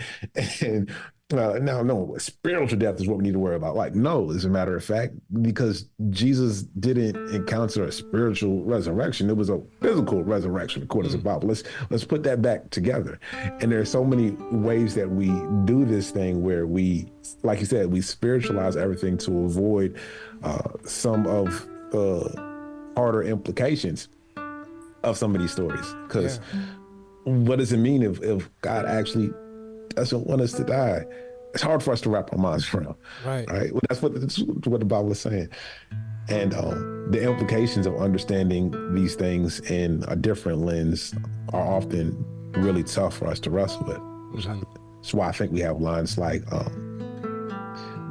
And now, no, spiritual death is what we need to worry about. Like, no, as a matter of fact, because Jesus didn't encounter a spiritual resurrection. It was a physical resurrection, according to the Bible. Let's put that back together. And there are so many ways that we do this thing where we, like you said, we spiritualize everything to avoid some of the harder implications of some of these stories. Because what does it mean if God actually doesn't want us to die? It's hard for us to wrap our minds around. Right. Well, that's what the Bible is saying. And the implications of understanding these things in a different lens are often really tough for us to wrestle with. That's why I think we have lines like,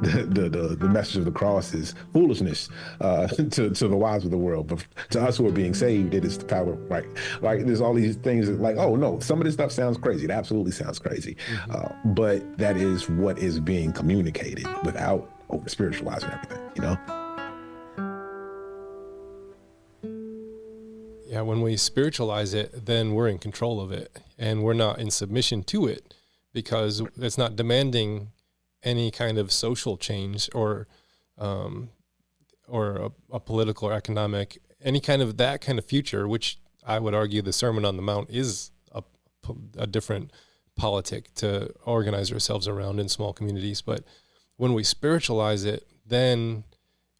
the message of the cross is foolishness to the wise of the world, but to us who are being saved, it is the power, right? Like, there's all these things that, like, oh no, some of this stuff sounds crazy. It absolutely sounds crazy, but that is what is being communicated without over spiritualizing everything, Yeah, when we spiritualize it, then we're in control of it, and we're not in submission to it because it's not demanding any kind of social change or a political or economic, any kind of that kind of future, which I would argue the Sermon on the Mount is a different politic to organize ourselves around in small communities. But when we spiritualize it, then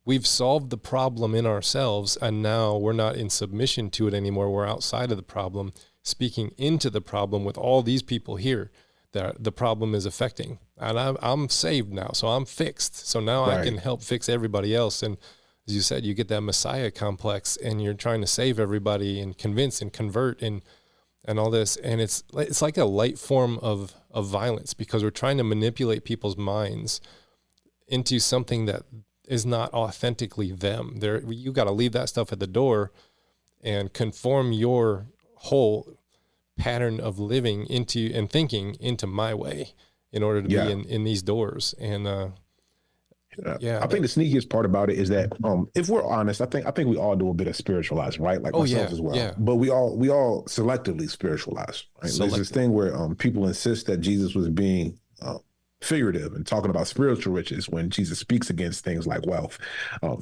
we've solved the problem in ourselves, and now we're not in submission to it anymore. We're outside of the problem, speaking into the problem with all these people here that the problem is affecting. And I'm saved now, so I'm fixed. So now I can help fix everybody else. And as you said, you get that Messiah complex, and you're trying to save everybody and convince and convert and all this. And it's like a light form of violence, because we're trying to manipulate people's minds into something that is not authentically them. You got to leave that stuff at the door and conform your whole pattern of living into and thinking into my way in order to be in these doors. And I think the sneakiest part about it is that if we're honest, I think we all do a bit of spiritualizing, right? Like myself as well. Yeah. But we all selectively spiritualize, right? There's this thing where people insist that Jesus was being figurative and talking about spiritual riches when Jesus speaks against things like wealth,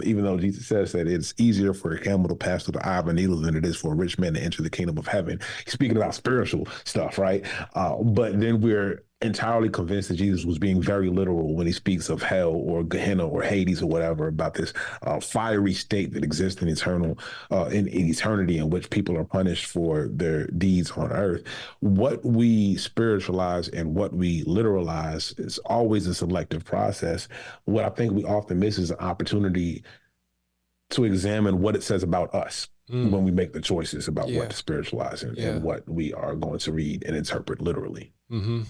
even though Jesus says that it's easier for a camel to pass through the eye of a needle than it is for a rich man to enter the kingdom of heaven. He's speaking about spiritual stuff, right? But then we're entirely convinced that Jesus was being very literal when he speaks of hell or Gehenna or Hades or whatever, about this fiery state that exists in eternity in which people are punished for their deeds on earth. What we spiritualize and what we literalize is always a selective process. What I think we often miss is an opportunity to examine what it says about us when we make the choices about what to spiritualize and what we are going to read and interpret literally. Mm-hmm.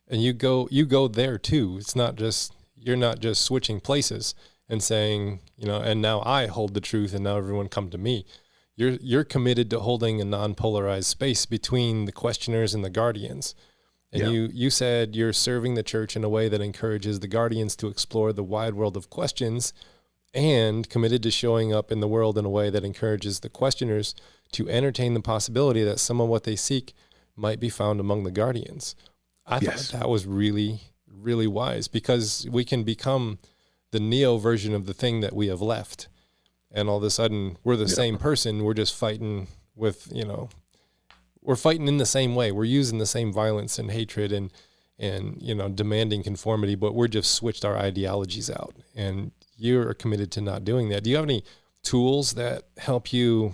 And you go there too. It's not just, you're not just switching places and saying, and now I hold the truth and now everyone come to me. You're committed to holding a non-polarized space between the questioners and the guardians. And you said you're serving the church in a way that encourages the guardians to explore the wide world of questions, and committed to showing up in the world in a way that encourages the questioners to entertain the possibility that some of what they seek might be found among the guardians. I thought that was really, really wise, because we can become the neo version of the thing that we have left. And all of a sudden we're the same person. We're just fighting with, we're fighting in the same way. We're using the same violence and hatred and demanding conformity, but we're just switched our ideologies out. And you're committed to not doing that. Do you have any tools that help you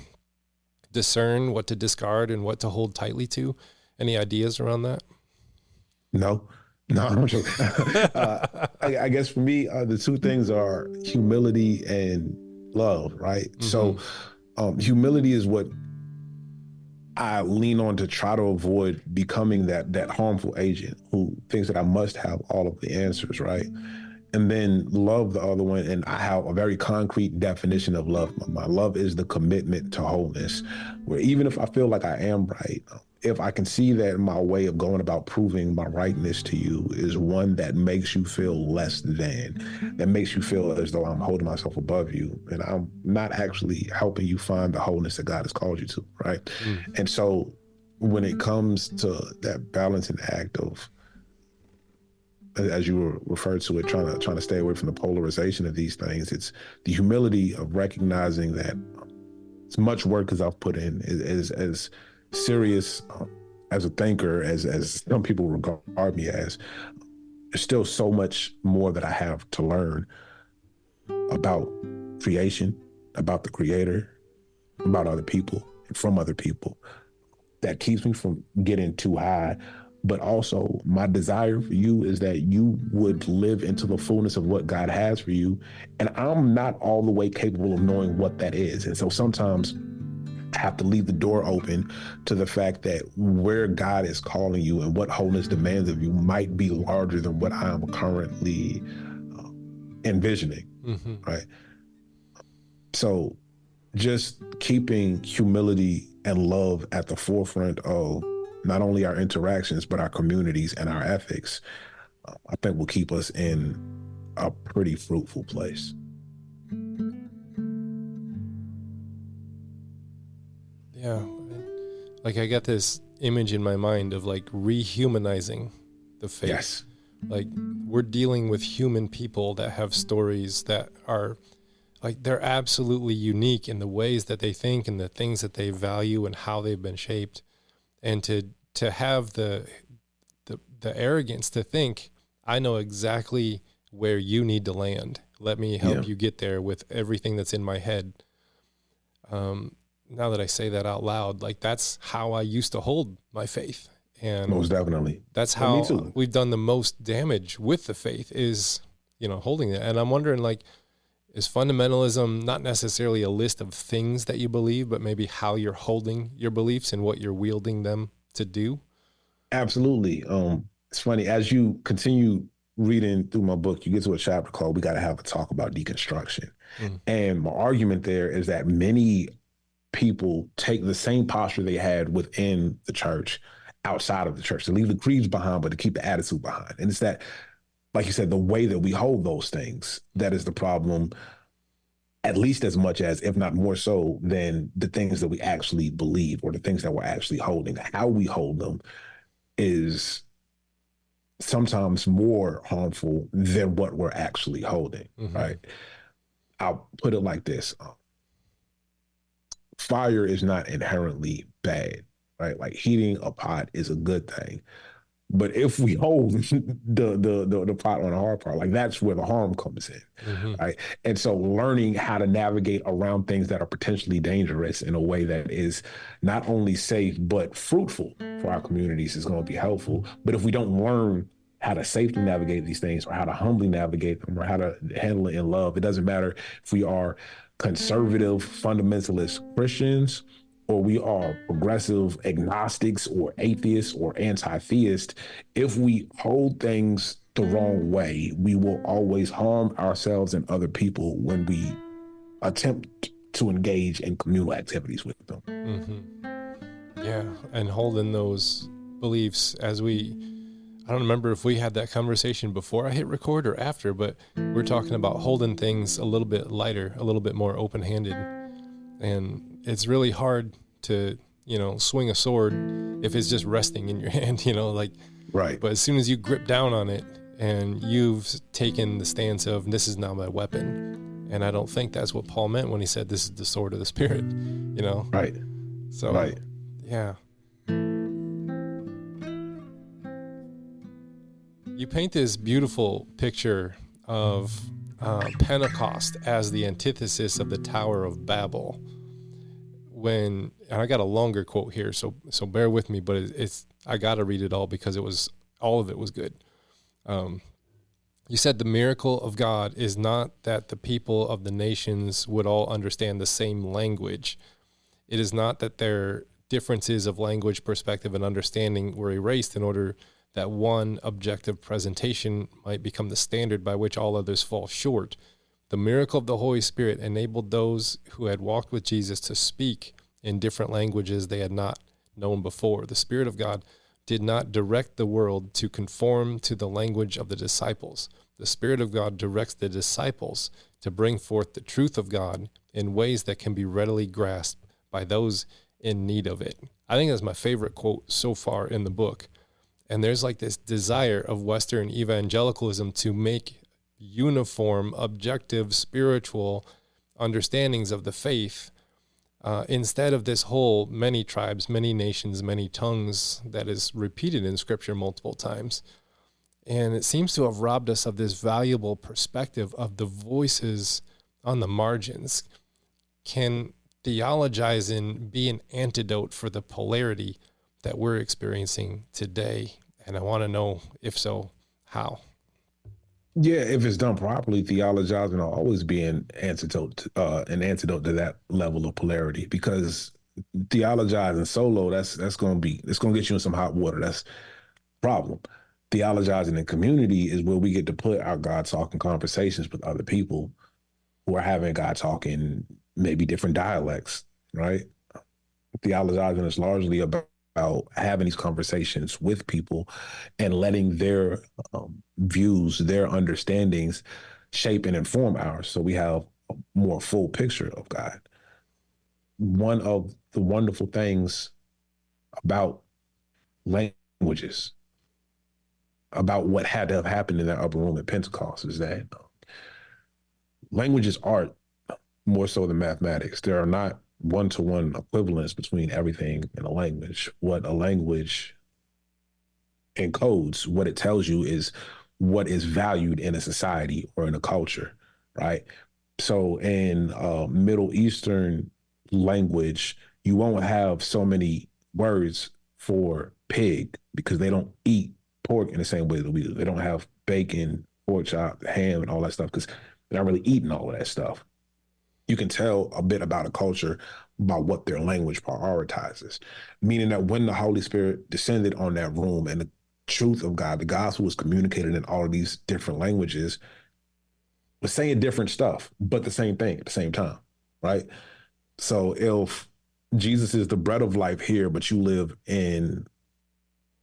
discern what to discard and what to hold tightly to? Any ideas around that? No, I'm joking. I guess for me, the two things are humility and love, right? Mm-hmm. So humility is what I lean on to try to avoid becoming that harmful agent who thinks that I must have all of the answers, right? And then love, the other one, and I have a very concrete definition of love. My love is the commitment to wholeness, where even if I feel like I am right, if I can see that my way of going about proving my rightness to you is one that makes you feel less than, that makes you feel as though I'm holding myself above you, and I'm not actually helping you find the wholeness that God has called you to, right? Mm. And so when it comes to that balancing act of, as you were referred to it, trying to stay away from the polarization of these things, it's the humility of recognizing that as much work as I've put in, as serious as a thinker, as some people regard me as, there's still so much more that I have to learn about creation, about the Creator, about other people, and from other people, that keeps me from getting too high. But also my desire for you is that you would live into the fullness of what God has for you. And I'm not all the way capable of knowing what that is. And so sometimes I have to leave the door open to the fact that where God is calling you and what wholeness demands of you might be larger than what I am currently envisioning, right? So just keeping humility and love at the forefront of not only our interactions, but our communities and our ethics, I think will keep us in a pretty fruitful place. Yeah. Like I got this image in my mind of like rehumanizing the faith. Yes. Like we're dealing with human people that have stories that are like, they're absolutely unique in the ways that they think and the things that they value and how they've been shaped. And to have the arrogance to think, I know exactly where you need to land. Let me help you get there with everything that's in my head. Now that I say that out loud, like that's how I used to hold my faith. And most definitely. That's how we've done the most damage with the faith is, holding it. And I'm wondering, like, is fundamentalism not necessarily a list of things that you believe, but maybe how you're holding your beliefs and what you're wielding them to do? Absolutely. It's funny, as you continue reading through my book, you get to a chapter called "We Got to Have a Talk About Deconstruction." And my argument there is that many people take the same posture they had within the church outside of the church, to leave the creeds behind, but to keep the attitude behind. And it's that, like you said, the way that we hold those things, that is the problem, at least as much as, if not more so, than the things that we actually believe or the things that we're actually holding. How we hold them is sometimes more harmful than what we're actually holding, right? I'll put it like this. Fire is not inherently bad, right? Like heating a pot is a good thing. But if we hold the pot on the hard part, like that's where the harm comes in, right? And so learning how to navigate around things that are potentially dangerous in a way that is not only safe, but fruitful for our communities is going to be helpful. But if we don't learn how to safely navigate these things, or how to humbly navigate them, or how to handle it in love, it doesn't matter if we are conservative, fundamentalist Christians, or we are progressive agnostics or atheists or anti-theist. If we hold things the wrong way, we will always harm ourselves and other people when we attempt to engage in communal activities with them. Yeah, and holding those beliefs I don't remember if we had that conversation before I hit record or after, but we're talking about holding things a little bit lighter, a little bit more open-handed. And it's really hard to, swing a sword if it's just resting in your hand, Right. But as soon as you grip down on it and you've taken the stance of, this is now my weapon. And I don't think that's what Paul meant when he said, this is the sword of the Spirit, Right. So, right. Yeah. You paint this beautiful picture of Pentecost as the antithesis of the Tower of Babel. And I got a longer quote here, so bear with me, but I got to read it all because all of it was good. You said the miracle of God is not that the people of the nations would all understand the same language. It is not that their differences of language, perspective, and understanding were erased in order that one objective presentation might become the standard by which all others fall short. The miracle of the Holy Spirit enabled those who had walked with Jesus to speak in different languages they had not known before. The Spirit of God did not direct the world to conform to the language of the disciples. The Spirit of God directs the disciples to bring forth the truth of God in ways that can be readily grasped by those in need of it. I think that's my favorite quote so far in the book. And there's like this desire of Western evangelicalism to make uniform, objective, spiritual understandings of the faith instead of this whole many tribes, many nations, many tongues that is repeated in Scripture multiple times. And it seems to have robbed us of this valuable perspective of the voices on the margins. Can theologizing be an antidote for the polarity that we're experiencing today? And I want to know, if so, how? Yeah, if it's done properly, theologizing will always be an antidote to that level of polarity, because theologizing solo, it's gonna get you in some hot water. That's the problem. Theologizing in community is where we get to put our God talking conversations with other people who are having God talking maybe different dialects, right? Theologizing is largely about having these conversations with people and letting their views, their understandings shape and inform ours, so we have a more full picture of God. One of the wonderful things about languages, about what had to have happened in that upper room at Pentecost, is that languages are more so than mathematics. There are not one-to-one equivalence between everything in a language. What a language encodes, what it tells you, is what is valued in a society or in a culture, right? So in Middle Eastern language, you won't have so many words for pig because they don't eat pork in the same way that we do. They don't have bacon, pork chop, ham, and all that stuff because they're not really eating all of that stuff. You can tell a bit about a culture by what their language prioritizes, meaning that when the Holy Spirit descended on that room and the truth of God, the gospel, was communicated in all of these different languages, was saying different stuff, but the same thing at the same time, right? So if Jesus is the bread of life here, but you live in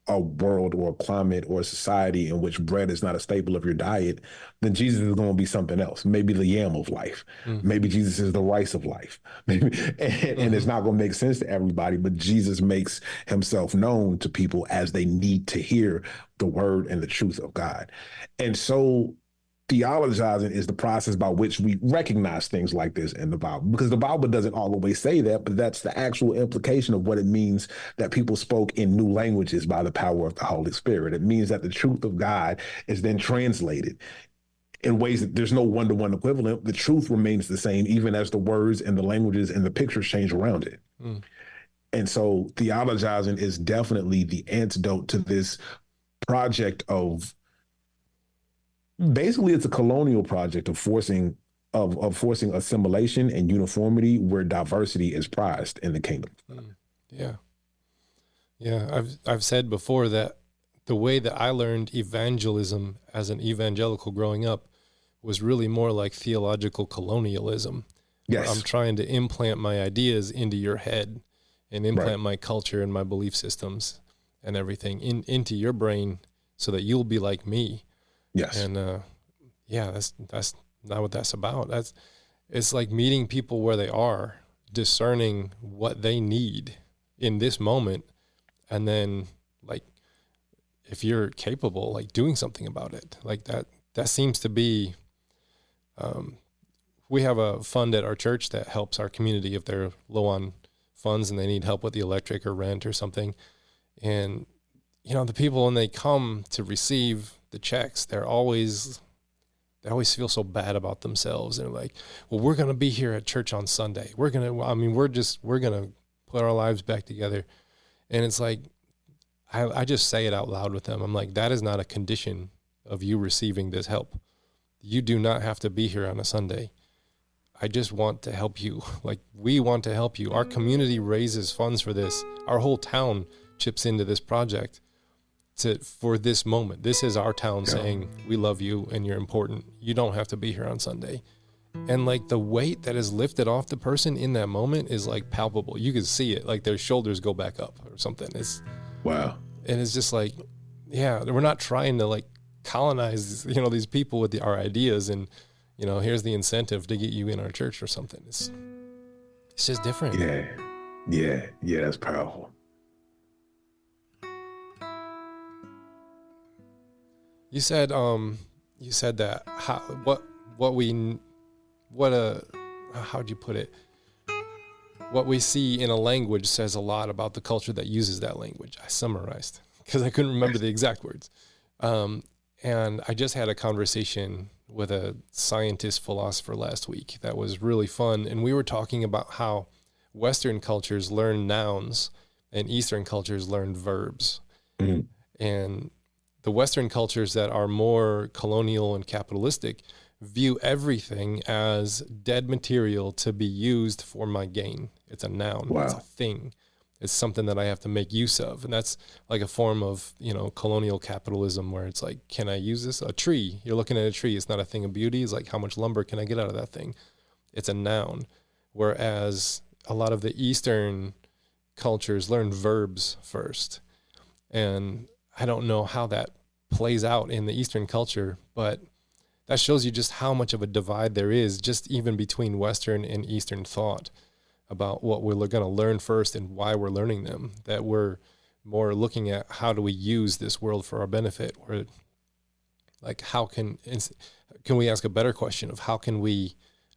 a world or a climate or a society in which bread is not a staple of your diet, then Jesus is going to be something else. Maybe the yam of life. Maybe Jesus is the rice of life. Maybe, and it's not going to make sense to everybody, but Jesus makes himself known to people as they need to hear the word and the truth of God. And so theologizing is the process by which we recognize things like this in the Bible, because the Bible doesn't always say that, but that's the actual implication of what it means that people spoke in new languages by the power of the Holy Spirit. It means that the truth of God is then translated in ways that there's no one-to-one equivalent. The truth remains the same, even as the words and the languages and the pictures change around it. And so theologizing is definitely the antidote to this project of, basically, it's a colonial project of forcing assimilation and uniformity where diversity is prized in the kingdom. Yeah. I've said before that the way that I learned evangelism as an evangelical growing up was really more like theological colonialism. Yes. I'm trying to implant my ideas into your head and implant my culture and my belief systems and everything into your brain so that you'll be like me. Yes. And that's not what that's about. It's like meeting people where they are, discerning what they need in this moment, and then, like, if you're capable, like, doing something about it. Like that seems to be, we have a fund at our church that helps our community if they're low on funds and they need help with the electric or rent or something. And, the people, when they come to receive the checks, they always feel so bad about themselves. And they're like, well, we're going to be here at church on Sunday. We're going to put our lives back together. And it's like, I just say it out loud with them. I'm like, that is not a condition of you receiving this help. You do not have to be here on a Sunday. I just want to help you. Like, we want to help you. Our community raises funds for this. Our whole town chips into this project for this moment. This is our town saying, we love you and you're important. You don't have to be here on Sunday. And, like, the weight that is lifted off the person in that moment is, like, palpable. You can see it, like their shoulders go back up or something. Wow. And it's just like, we're not trying to, like, colonize, these people with our ideas and, here's the incentive to get you in our church or something. It's just different. Yeah, that's powerful. You said that how'd you put it? What we see in a language says a lot about the culture that uses that language. I summarized because I couldn't remember the exact words. And I just had a conversation with a scientist philosopher last week that was really fun. And we were talking about how Western cultures learn nouns and Eastern cultures learn verbs. Mm-hmm. And the Western cultures that are more colonial and capitalistic view everything as dead material to be used for my gain. It's a noun. Wow. It's a thing. It's something that I have to make use of. And that's like a form of, colonial capitalism where it's like, can I use this? A tree. You're looking at a tree. It's not a thing of beauty. It's like, how much lumber can I get out of that thing? It's a noun. Whereas a lot of the Eastern cultures learn verbs first. And I don't know how that plays out in the Eastern culture, but that shows you just how much of a divide there is just even between Western and Eastern thought about what we're going to learn first and why we're learning them, that we're more looking at how do we use this world for our benefit, or like how can we ask a better question of how can we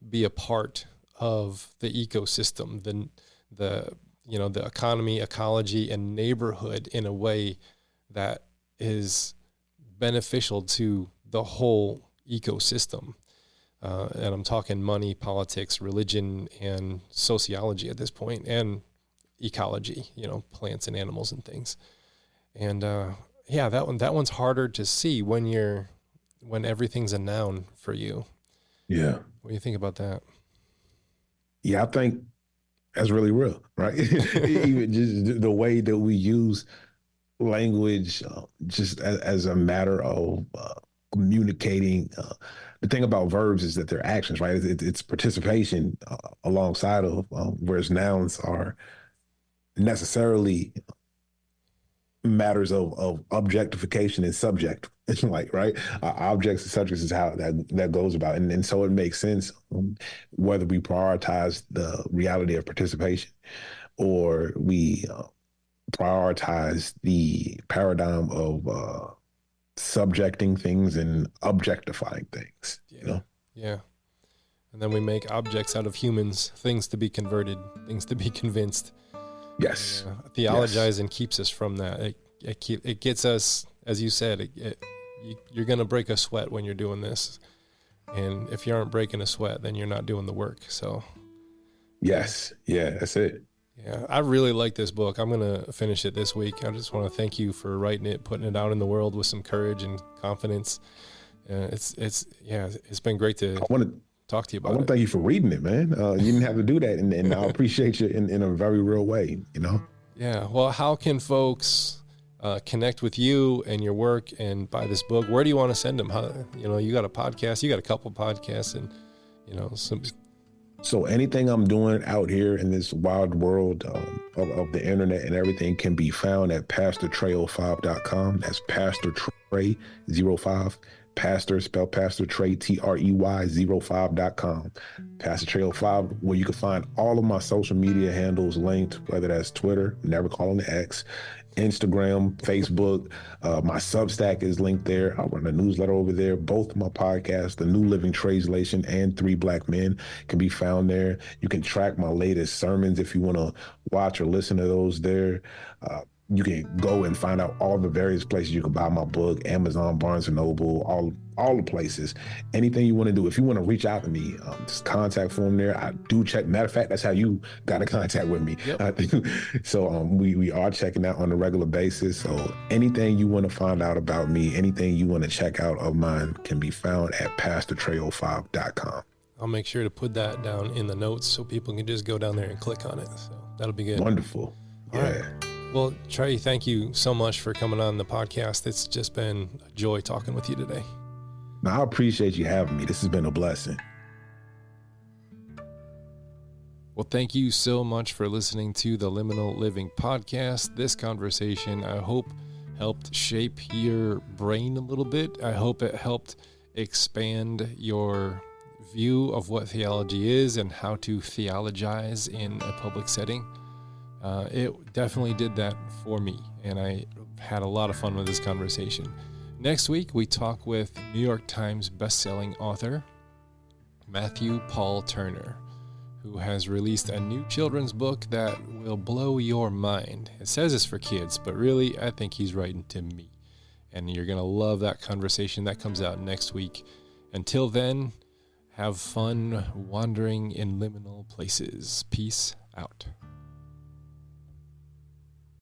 be a part of the ecosystem, the economy, ecology, and neighborhood in a way that is beneficial to the whole ecosystem. And I'm talking money, politics, religion, and sociology at this point, and ecology, plants and animals and things. And that one's harder to see when everything's a noun for you. Yeah. What do you think about that? Yeah, I think that's really real, right? Even just the way that we use language, just as a matter of communicating. The thing about verbs is that they're actions, right? It's participation alongside of, whereas nouns are necessarily matters of objectification and subject. Like, right? Objects and subjects is how that goes about. And so it makes sense whether we prioritize the reality of participation or we prioritize the paradigm of subjecting things and objectifying things, you know? Yeah. And then we make objects out of humans, things to be converted, things to be convinced. Yes. Theologizing keeps us from that. It gets us, as you said, you're going to break a sweat when you're doing this. And if you aren't breaking a sweat, then you're not doing the work. So. Yes. Yeah, that's it. Yeah, I really like this book. I'm going to finish it this week. I just want to thank you for writing it, putting it out in the world with some courage and confidence. It's been great to talk to you about it. I want to thank you for reading it, man. You didn't have to do that, and I appreciate you in a very real way, you know? Yeah, well, how can folks connect with you and your work and buy this book? Where do you want to send them? You got a podcast, you got a couple podcasts, and, some... So anything I'm doing out here in this wild world of the internet and everything can be found at pastortrey05.com. That's Pastor Trey 05. Pastor, spell Pastor Trey, Trey 05.com. Pastor Trey 05, where you can find all of my social media handles linked, whether that's Twitter, never calling the X, Instagram, Facebook. My Substack is linked there. I run a newsletter over there. Both of my podcasts, The New Living Translation and 3 Black Men, can be found there. You can track my latest sermons if you want to watch or listen to those there. You can go and find out all the various places you can buy my book, Amazon, Barnes & Noble, all the places. Anything you want to do. If you want to reach out to me, just contact form there. I do check. Matter of fact, that's how you got in contact with me. Yep. So we are checking out on a regular basis. So anything you want to find out about me, anything you want to check out of mine can be found at pastortrey05.com. I'll make sure to put that down in the notes so people can just go down there and click on it. So that'll be good. Wonderful. All right. Well, Trey, thank you so much for coming on the podcast. It's just been a joy talking with you today. I appreciate you having me. This has been a blessing. Well, thank you so much for listening to the Liminal Living podcast. This conversation, I hope, helped shape your brain a little bit. I hope it helped expand your view of what theology is and how to theologize in a public setting. It definitely did that for me, and I had a lot of fun with this conversation. Next week, we talk with New York Times bestselling author Matthew Paul Turner, who has released a new children's book that will blow your mind. It says it's for kids, but really, I think he's writing to me. And you're going to love that conversation. That comes out next week. Until then, have fun wandering in liminal places. Peace out.